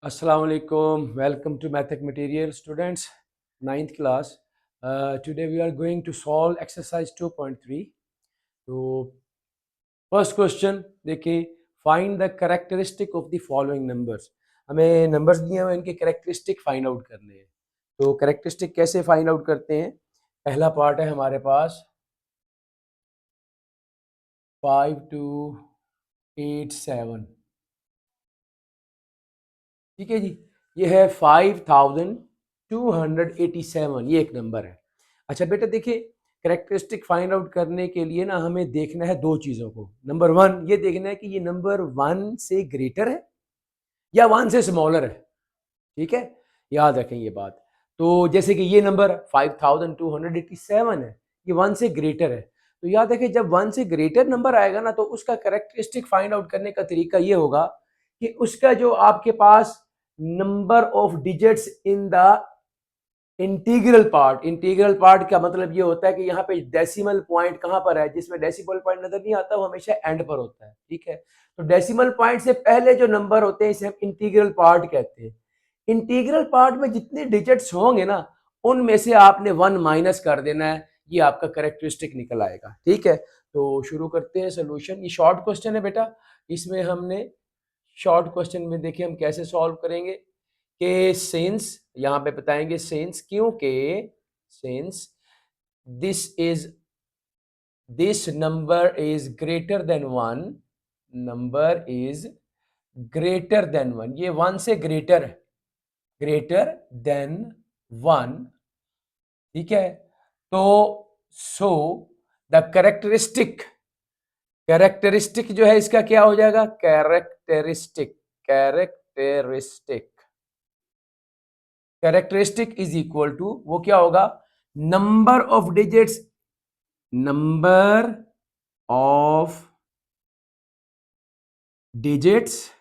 Assalamu alaikum. Welcome to Mathematics Material students, ninth class. Today we are going to solve exercise 2.3. तो first question देखिए, find the characteristic of the following numbers. हमें numbers दिए हुए इनके characteristic find out करने हैं। तो characteristic कैसे फाइंड आउट करते हैं? पहला पार्ट है हमारे पास 5287। ठीक है जी, ये है 5287, ये एक नंबर है। अच्छा बेटा देखिए, कैरेक्टरिस्टिक फाइंड आउट करने के लिए ना हमें देखना है दो चीज़ों को। नंबर वन, ये देखना है कि ये नंबर वन से ग्रेटर है या वन से स्मॉलर है। ठीक है, याद रखें ये बात। तो जैसे कि ये नंबर 5287 है, ये वन से ग्रेटर है। तो याद रखें, जब वन से ग्रेटर नंबर आएगा ना तो उसका कैरेक्टरिस्टिक फाइंड आउट करने का तरीका ये होगा कि उसका जो आपके पास number of digits in the integral part का मतलब ये होता है कि यहाँ पे डेसिमल पॉइंट कहाँ पर है, जिसमें डेसिमल पॉइंट नजर नहीं आता वो हमेशा एंड पर होता है। ठीक है, तो डेसिमल पॉइंट से पहले जो नंबर होते हैं इसे हम इंटीग्रल पार्ट कहते हैं। इंटीग्रल पार्ट में जितने डिजिट्स होंगे ना उनमें से आपने वन माइनस कर देना है, ये आपका कैरेक्टरिस्टिक निकल आएगा। ठीक है, तो शुरू करते हैं सोल्यूशन। ये शॉर्ट क्वेश्चन है बेटा, इसमें हमने शॉर्ट क्वेश्चन में देखिए हम कैसे सॉल्व करेंगे कि सिंस, यहां पे बताएंगे सिंस, क्योंकि since this number is greater than one, number is greater than one, ये वन से ग्रेटर है, ग्रेटर देन वन। ठीक है, तो सो द कैरेक्टरिस्टिक जो है इसका क्या हो जाएगा? कैरेक्टरिस्टिक इज इक्वल टू, वो क्या होगा? Number of digits, number of digits,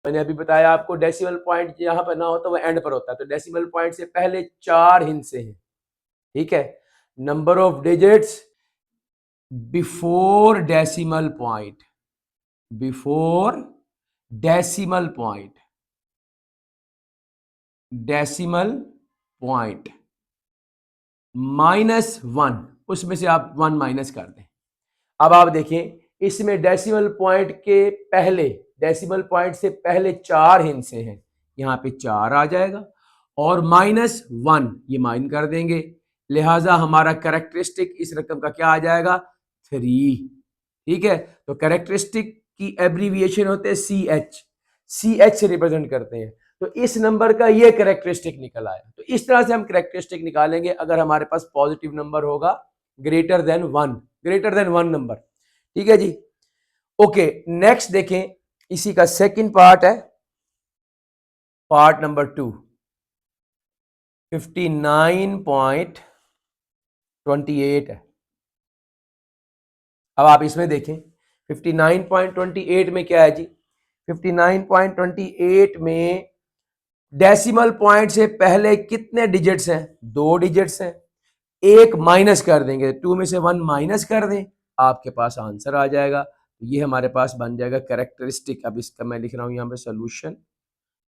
मैंने अभी बताया आपको डेसिमल पॉइंट यहां पर ना हो तो वो एंड पर होता है, तो डेसिमल पॉइंट से पहले 4 हिस्से हैं। ठीक है, number of digits before decimal point, before decimal point, decimal point -1, उसमें से आप 1 माइनस कर दें। अब आप देखें, इसमें डेसिमल पॉइंट के पहले, डेसिमल पॉइंट से पहले 4 हिस्से हैं, यहां पे 4 आ जाएगा और -1 ये माइन कर देंगे, लिहाजा हमारा कैरेक्टरिस्टिक इस रकम का क्या आ जाएगा? 3। ठीक है, तो कैरेक्टरिस्टिक की एब्रीविएशन होते हैं CH से रिप्रेजेंट करते हैं। तो इस नंबर का ये कैरेक्टरिस्टिक निकल आया। तो इस तरह से हम कैरेक्टरिस्टिक निकालेंगे अगर हमारे पास पॉजिटिव नंबर होगा ग्रेटर देन वन नंबर। ठीक है जी, ओके। नेक्स्ट देखें, इसी का सेकंड पार्ट है, पार्ट नंबर 2, 59.28 है। अब आप इसमें देखें 59.28 में क्या है जी? 59.28 में डेसिमल पॉइंट से पहले कितने डिजिट्स हैं? 2 डिजिट्स हैं, एक माइनस कर देंगे, 2 में से 1 माइनस कर दें, आपके पास आंसर आ जाएगा। तो ये हमारे पास बन जाएगा कैरेक्टरिस्टिक। अब इसका मैं लिख रहा हूं यहाँ पे सोल्यूशन।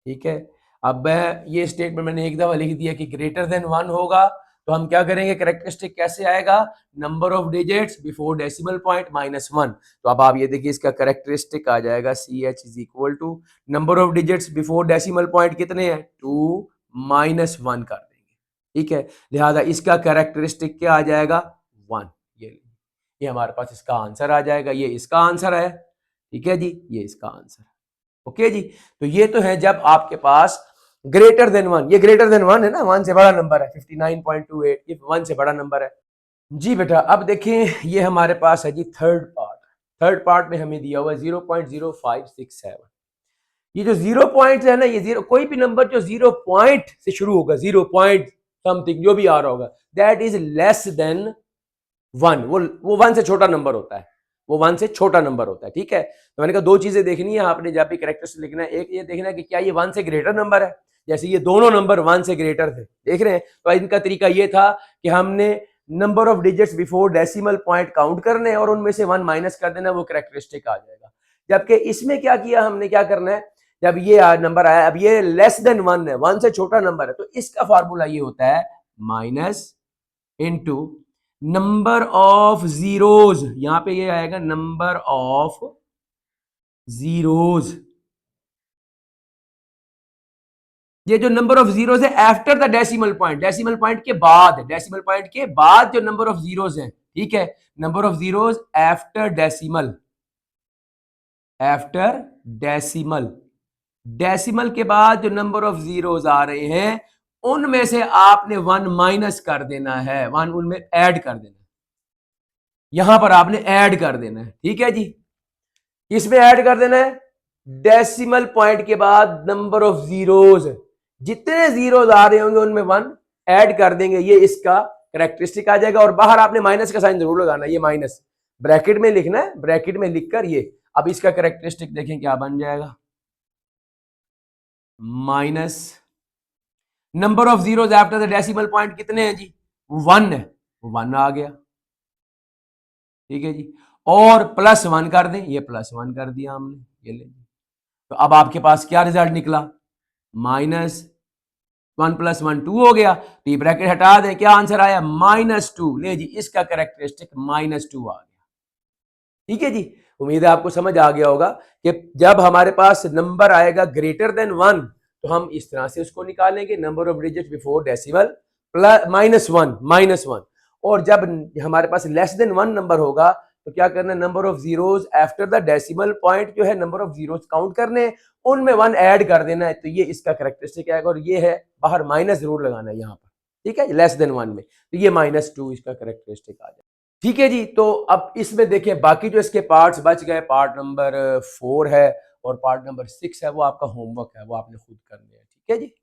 ठीक है, अब मैं ये स्टेटमेंट मैंने एक दफा लिख दिया कि ग्रेटर देन 1 होगा, तो हम क्या करेंगे? कैरेक्टरिस्टिक कैसे आएगा? Number of digits before decimal point -1। तो अब आप ये देखिए, इसका कैरेक्टरिस्टिक आ जाएगा CH is equal to number of digits before decimal point कितने हैं? 2 -1 कर देंगे। ठीक है, लिहाजा इसका कैरेक्टरिस्टिक क्या आ जाएगा? 1। ये हमारे पास इसका आंसर आ जाएगा, ये इसका आंसर है। ठीक है जी, ये इसका आंसर है। ओके जी, तो ये तो है जब आपके पास ग्रेटर देन 1, ये ग्रेटर देन 1 है ना, 1 से बड़ा नंबर है 59.28, ये 1 से बड़ा नंबर है जी बेटा। अब देखें, ये हमारे पास है जी थर्ड पार्ट में हमें दिया हुआ 0.0567। ये जो 0 पॉइंट है ना, ये जीरो, कोई भी नंबर जो 0 पॉइंट से शुरू होगा, 0 पॉइंट समथिंग जो भी आ रहा होगा, दैट इज लेस देन 1, वो 1 से छोटा नंबर होता है, वो 1 से छोटा नंबर होता है। ठीक है, तो मैंने कहा दो चीजें देखनी है आपने जब भी कैरेक्टरिस्टिक लिखना है। एक ये देखना है कि क्या ये 1 से ग्रेटर नंबर है, जैसे ये दोनों नंबर 1 से ग्रेटर थे, देख रहे हैं। तो इनका तरीका ये था कि हमने number of digits before decimal point count करने और उनमें से 1 माइनस कर देना, वो कैरेक्टरिस्टिक आ जाएगा। जबकि इसमें क्या किया हमने, क्या करना है, जब ये नंबर आया, अब ये लेस देन 1 है, 1 से छोटा नंबर है, तो इसका फार्मूला ये होता है minus into number of zeros, यहां पे ये आएगा नंबर ऑफ जीरोज, ये जो नंबर ऑफ जीरोज है after the decimal point, decimal point के बाद, डेसिमल पॉइंट के बाद जो नंबर ऑफ जीरोज हैं, ठीक है, number of zeros after decimal, after decimal, decimal के बाद जो नंबर ऑफ जीरोज आ रहे हैं उनमें से आपने 1 माइनस कर देना है, 1 उनमें ऐड कर देना है, यहां पर आपने ऐड कर देना है, ठीक है जी, इसमें ऐड कर देना है डेसिमल पॉइंट के बाद नंबर ऑफ जीरोज, जितने जीरोज आ रहे होंगे उनमें 1 ऐड कर देंगे, ये इसका करेक्टरिस्टिक आ जाएगा। और बाहर आपने माइनस का साइन जरूर लगाना है, ये माइनस ब्रैकेट में लिखना है, ब्रैकेट में लिखकर ये, अब इसका करेक्टरिस्टिक देखें क्या बन जाएगा, minus number of zeros after the decimal point कितने हैं जी, 1 है, 1 आ गया, ठीक है जी, और प्लस 1 कर दें, ये प्लस 1 कर दिया हमने, ये ले, तो अब आपके पास क्या रिजल्ट निकला, माइनस 1 प्लस 1 2 हो गया, तो ये ब्रैकेट हटा दें, क्या आंसर आया -2, ले जी, इसका कैरेक्टरिस्टिक -2 आ गया, ठीक है जी। उम्मीद है आपको समझ आ गया होगा कि जब हमारे पास नंबर आएगा ग्रेटर देन 1 तो हम इस तरह से उसको निकालेंगे, number of digit before decimal plus -1, और जब हमारे पास लेस देन 1 नंबर होगा तो क्या करना है, number of zeros after the decimal point जो है नंबर ऑफ जीरोज काउंट करने, उनमें 1 ऐड कर देना है, तो ये इसका कैरेक्टरिस्टिक आएगा, और ये है बाहर माइनस जरूर लगाना है यहाँ पर, ठीक है, लेस देन 1 में, तो ये -2 इसका कैरेक्टरिस्टिक आ जाए, ठीक है जी। तो अब इसमें देखें बाकी जो इसके पार्ट्स बच गए, पार्ट नंबर 4 है और पार्ट नंबर 6 है, वो आपका होमवर्क है, वो आपने खुद करने हैं, ठीक है जी।